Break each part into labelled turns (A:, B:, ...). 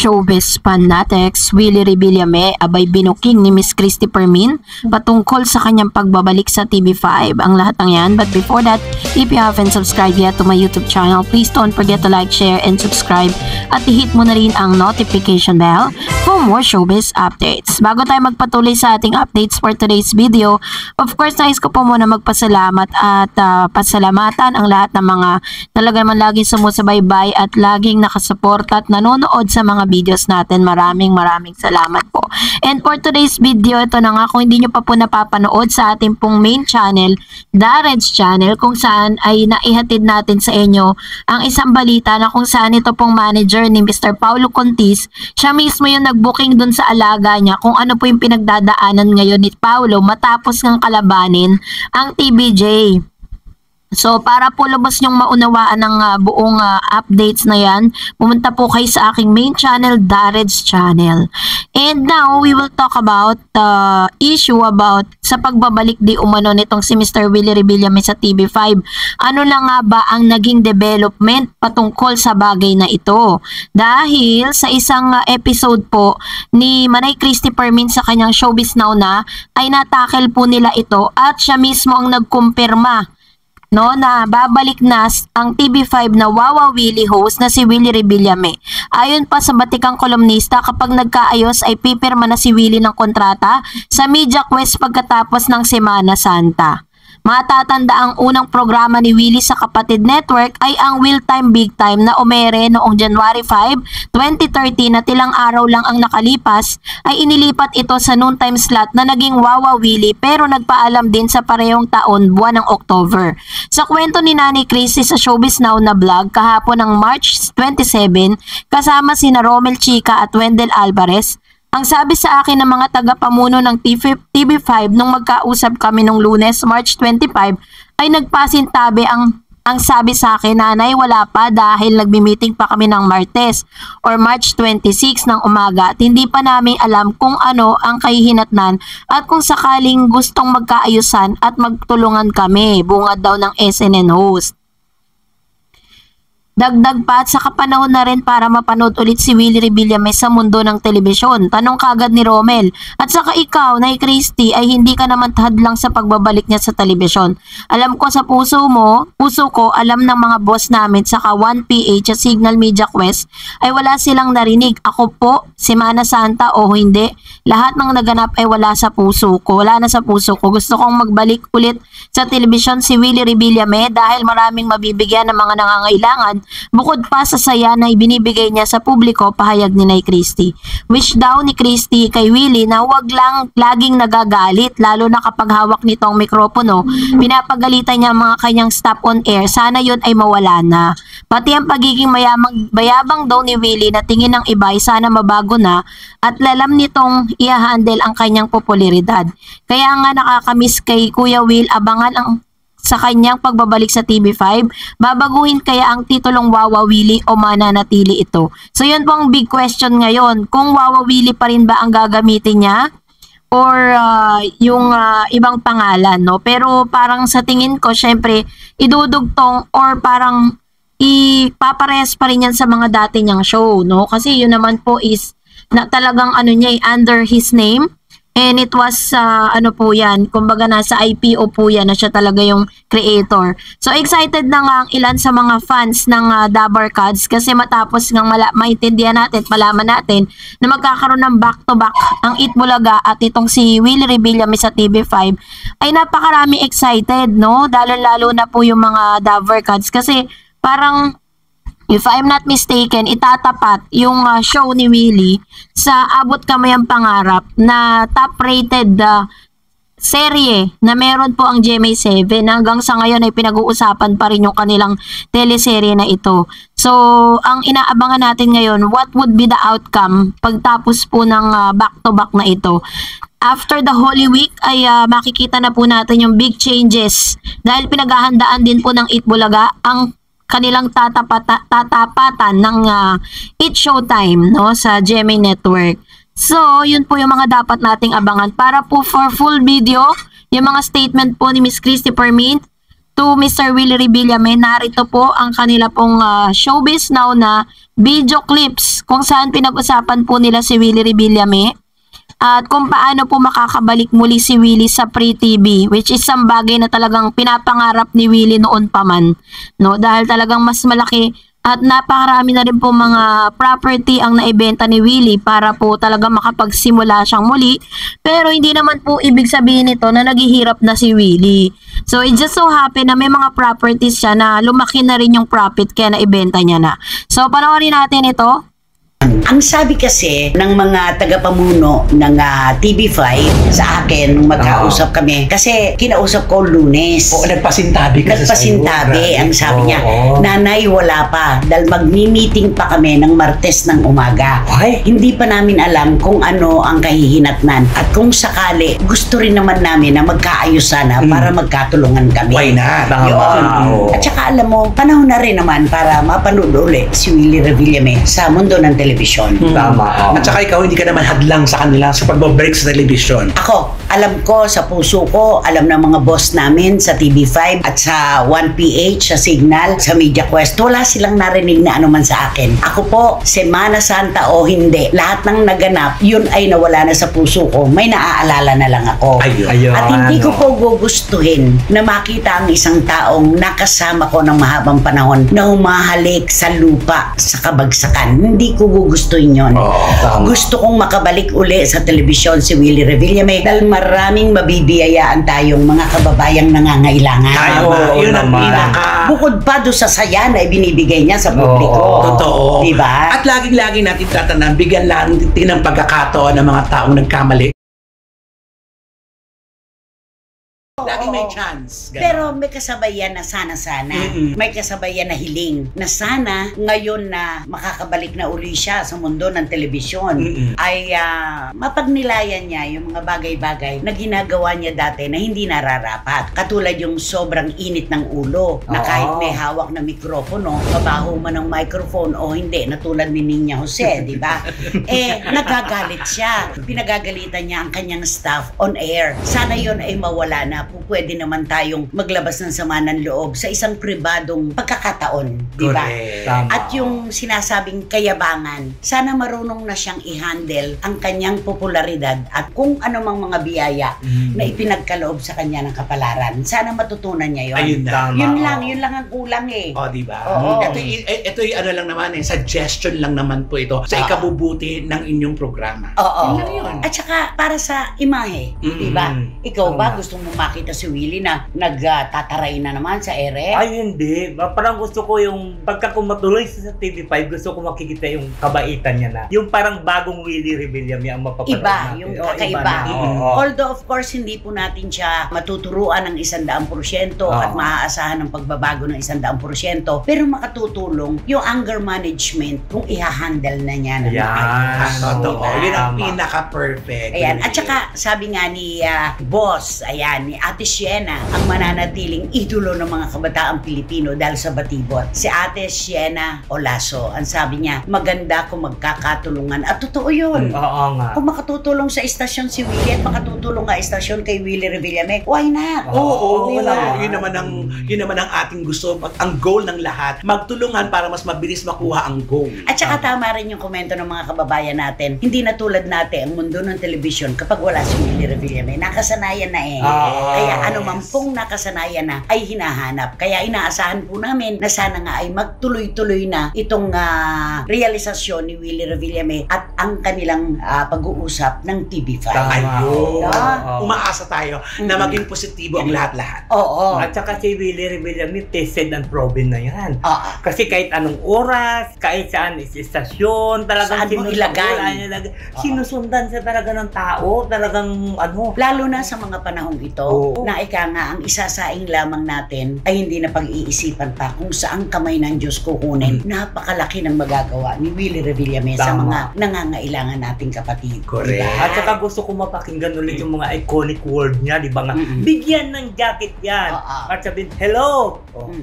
A: showbiz fanatics, Willie Revillame abay binuking ni Miss Christy Permin patungkol sa kanyang pagbabalik sa TV5. Ang lahat ng yan. But before that, if you haven't subscribed yet to my YouTube channel, please don't forget to like, share, and subscribe at i-hit mo na rin ang notification bell for more showbiz updates. Bago tayo magpatuloy sa ating updates for today's video, of course, nais ko po muna magpasalamat at pasalamatan ang lahat ng mga talaga naman laging sumusubaybay at laging nakasupport at nanonood sa mga videos natin. Maraming salamat po. And for today's video, ito na nga, kung hindi nyo pa po napapanood sa ating pong main channel, Dareds Channel, kung saan ay naihatid natin sa inyo ang isang balita na kung saan ito pong manager ni Mr. Paulo Contis, siya mismo yung nag-booking dun sa alaga niya kung ano po yung pinagdadaanan ngayon ni Paulo matapos ng kalabanin ang TBJ. So, para po lubos nyong maunawaan ng buong updates na yan, pumunta po kayo sa aking main channel, Dareds Channel. And now, we will talk about the issue about sa pagbabalik di umano nitong si Mr. Willie Revillame sa TV5. Ano na nga ba ang naging development patungkol sa bagay na ito? Dahil sa isang episode po ni Manay Christy Permin sa kanyang Showbiz Now na, ay natakel po nila ito at siya mismo ang nagkumpirma na babalik na ang TV5 na Wawa Willie host na si Willie Revillame. Ayon pa sa batikang kolumnista, kapag nagkaayos ay pipirma na si Willie ng kontrata sa Media Quest pagkatapos ng Semana Santa. Matatanda ang unang programa ni Willie sa Kapatid Network ay ang Will Time Big Time na umere noong January 5, 2013 na tilang araw lang ang nakalipas ay inilipat ito sa noontime slot na naging Wawa Willie pero nagpaalam din sa parehong taon buwan ng October. Sa kwento ni Nani Christy sa Showbiz Now na vlog kahapon ng March 27 kasama sina Romel Chica at Wendell Alvarez, ang sabi sa akin ng mga taga-pamuno ng TV5 nung magkausap kami nung Lunes, March 25, ay nagpasintabi ang sabi sa akin, nanay, wala pa dahil nagmi-meeting pa kami ng Martes or March 26 ng umaga at hindi pa namin alam kung ano ang kahihinatnan at kung sakaling gustong magkaayusan at magtulungan kami, bungad daw ng SNN host. Dagdag pa at saka panahon na rin para mapanood ulit si Willie Revillame sa mundo ng telebisyon. Tanong kagad ni Romel. At saka ikaw, Nay Christy, ay hindi ka naman hadlang sa pagbabalik niya sa telebisyon. Alam ko sa puso ko, alam ng mga boss namin saka 1PH at Signal Media Quest ay wala silang narinig. Ako po, Semana Santa o hindi, lahat ng naganap ay wala sa puso ko. Wala na sa puso ko. Gusto kong magbalik ulit sa telebisyon si Willie Revillame dahil maraming mabibigyan ng mga nangangailangan bukod pa sa saya na ibinibigay niya sa publiko, pahayag ni Nay Christy. Wish daw ni Christy kay Willie na huwag lang laging nagagalit, lalo na kapag hawak nitong mikropono, pinapagalitan niya ang mga kanyang staff on air, sana yun ay mawala na. Pati ang pagiging bayabang daw ni Willie na tingin ng iba ay sana mabago na at lalam nitong i-handle ang kanyang popularidad. Kaya nga nakakamiss kay Kuya Will, abangan ang sa kanyang pagbabalik sa TV5, babaguhin kaya ang titulong Wawa Willie o mananatili ito? So yun po ang big question ngayon, kung Wawa Willie pa rin ba ang gagamitin niya or yung ibang pangalan, no? Pero parang sa tingin ko, syempre idudugtong or parang ipaparehas pa rin yan sa mga dati niyang show, no? Kasi yun naman po is na talagang niya under his name. And it was, po yan, kumbaga nasa IPO po yan na siya talaga yung creator. So excited na nga ang ilan sa mga fans ng Dabar Cats kasi matapos ng maintindihan natin, malaman natin na magkakaroon ng back-to-back ang Itbulaga at itong si Willie Revillame sa TV5 ay napakarami excited, no? Lalo-lalo na po yung mga Dabar Cats kasi parang, if I'm not mistaken, itatapat yung show ni Willie sa Abot Kamay ang Pangarap na top-rated serye na meron po ang GMA7. Hanggang sa ngayon ay pinag-uusapan pa rin yung kanilang teleserye na ito. So, ang inaabangan natin ngayon, what would be the outcome pagtapos po ng back-to-back na ito? After the Holy Week ay makikita na po natin yung big changes dahil pinaghahandaan din po ng Itbulaga ang kanilang tatapatan ng It Showtime, no, sa GMA Network. So, yun po yung mga dapat nating abangan. Para po for full video, yung mga statement po ni Miss Christy Permin, to Mr. Willie Revillame. Narito po ang kanila pong Showbiz Now na video clips kung saan pinag-usapan po nila si Willie Revillame at kung paano po makakabalik muli si Willie sa Free TV, which is isang bagay na talagang pinapangarap ni Willie noon pa man, no? Dahil talagang mas malaki at napakarami na rin po mga property ang naibenta ni Willie para po talaga makapagsimula siyang muli. Pero hindi naman po ibig sabihin nito na naghihirap na si Willie. So it just so happen na may mga properties siya na lumaki na rin yung profit kaya naibenta niya na. So panoorin natin ito.
B: Ang sabi kasi ng mga tagapamuno ng TV5 sa akin, magkausap kami. Kasi kinausap ko Lunes.
C: Oo, nagpasintabi ka
B: Nagpasintabi, ang sabi niya, Nanay, wala pa. Dahil magmi-meeting pa kami ng Martes ng umaga.
C: Ay.
B: Hindi pa namin alam kung ano ang kahihinatnan. At kung sakali, gusto rin naman namin na magkaayos sana para magkatulungan kami.
C: Why not?
B: Yun. At saka alam mo, panahon na rin naman para mapanood ulit si Willie Revillame sa mundo ng television.
C: Tama. At saka ikaw, hindi ka naman hadlang sa kanila sa pagbabreak sa television.
B: Ako, alam ko sa puso ko, alam ng mga boss namin sa TV5 at sa 1PH, sa Signal, sa Media Quest, wala silang narinig na anuman sa akin. Ako po, Semana Santa o hindi, lahat ng naganap, yun ay nawala na sa puso ko. May naaalala na lang ako.
C: Ayun.
B: At hindi ko po gugustuhin na makita ang isang taong nakasama ko ng mahabang panahon na humahalik sa lupa sa kabagsakan. Hindi ko gugustuhin yun. Gusto kong makabalik uli sa telebisyon si Willie Revillame dahil maraming mabibiyayaan tayong mga kababayang nangangailangan.
C: Yun ang pinaka...
B: Bukod pa doon sa saya na ibinibigay niya sa publiko.
C: Totoo.
B: Diba?
C: At laging-lagi natin tatandaan, bigyan lang ng pagkakataon ng mga taong nagkamali. Laging may chance. Ganun.
B: Pero may kasabay yan na sana-sana. May kasabay yan na hiling na sana ngayon na makakabalik na uli siya sa mundo ng telebisyon ay mapagnilayan niya yung mga bagay-bagay na ginagawa niya dati na hindi nararapat. Katulad yung sobrang init ng ulo na kahit may hawak na mikropono, mabaho man ng microphone o hindi, natulad ni Niña Jose, di ba? Nagagalit siya. Pinagagalitan niya ang kanyang staff on air. Sana yon ay mawala na. Pwede naman tayong maglabas ng sama ng loob sa isang pribadong pagkakataon, di ba? At yung sinasabing kayabangan, sana marunong na siyang i-handle ang kanyang popularidad at kung anumang mga biyaya na ipinagkaloob sa kanya ng kapalaran. Sana matutunan niya yun. Yun lang ang kulang eh.
C: O, di ba?
B: Oo.
C: Ito yung ano lang naman suggestion lang naman po ito sa ikabubuti ng inyong programa.
B: Oo.
C: Yun lang yun.
B: At saka para sa imahe, di ba? Ikaw ba gusto mo makita si Willie na nagtataray na naman sa ere?
D: Ay, hindi. Parang gusto ko yung pagka kumatuloy sa TV5, gusto ko makikita yung kabaitan niya na. Yung parang bagong Willie Revillame ang mapapanood
B: Iba,
D: natin.
B: yung kakaiba. Although of course, hindi po natin siya matuturuan ng 100% at maaasahan ng pagbabago ng 100%. Pero makatutulong yung anger management kung i-handle na niya.
C: Totoo.
B: Diba?
C: Yun ang pinaka-perfect.
B: Ayan. At saka, sabi nga ni boss, ayan, ni Ate Siena, ang mananatiling idolo ng mga kabataang Pilipino dahil sa batibot. Si Ate Siena Olaso, ang sabi niya, maganda kung magkakatulungan. At totoo yun.
D: Oo nga.
B: Kung makatutulong sa istasyon si Willie at makatutulong nga istasyon kay Willie Revillame, why not?
C: Oo,
B: diba?
C: yun naman ang ating gusto. Ang goal ng lahat, magtulungan para mas mabilis makuha ang goal.
B: At saka tama rin yung komento ng mga kababayan natin. Hindi na tulad natin ang mundo ng telebisyon kapag wala si Willie Revillame. Nakasanayan na eh. Kaya anumang pong nakasanayan na ay hinahanap. Kaya inaasahan po namin na sana nga ay magtuloy-tuloy na itong realisasyon ni Willie Revillame at ang kanilang pag-uusap ng TV5.
C: Ayun. Umaasa tayo na maging positibo ang lahat-lahat.
B: Oo.
D: At saka si Willie Revillame, tested and proven na yan. Kasi kahit anong oras, kahit saan istasyon, talagang
B: saan mo ilagay.
D: Sinusundan siya talaga ng tao, talagang ano.
B: Lalo na sa mga panahong ito, na ika nga ang isasaing lamang natin ay hindi na pag-iisipan pa kung saan kamay ng Diyos kukunin. Napakalaki ng magagawa ni Willie Revillame sa mga nangangailangan nating kapatid.
C: Correct.
B: Diba?
D: At saka gusto ko mapakinggan ulit yung mga iconic word niya, di ba nga? Bigyan ng jacket yan. At sabihin, hello!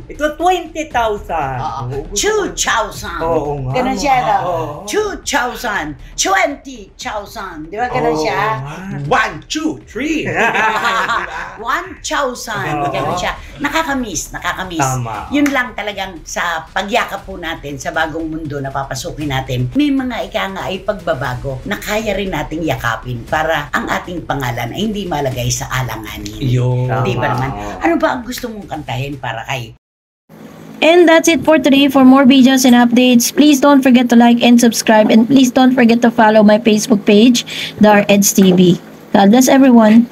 D: Ito 20,000.
B: 2,000.
D: Oo nga.
B: Ganun siya, no? 2,000. 1,000, 20,000. Di ba ganun siya?
C: 1, 2, 3.
B: 1,000. Ganun siya. Nakakamiss.
D: Tama.
B: Yun lang talagang sa pagyakap po natin sa bagong mundo na papasukin natin. May mga nga ay pagbabago na kaya rin nating yakapin para ang ating pangalan ay hindi malagay sa alanganin.
C: Yun.
B: Di ba
D: Tama.
B: naman? Ano ba ang gusto mong kantahin para kay
A: And that's it for today. For more videos and updates, please don't forget to like and subscribe. And please don't forget to follow my Facebook page, The REDS TV. God bless everyone.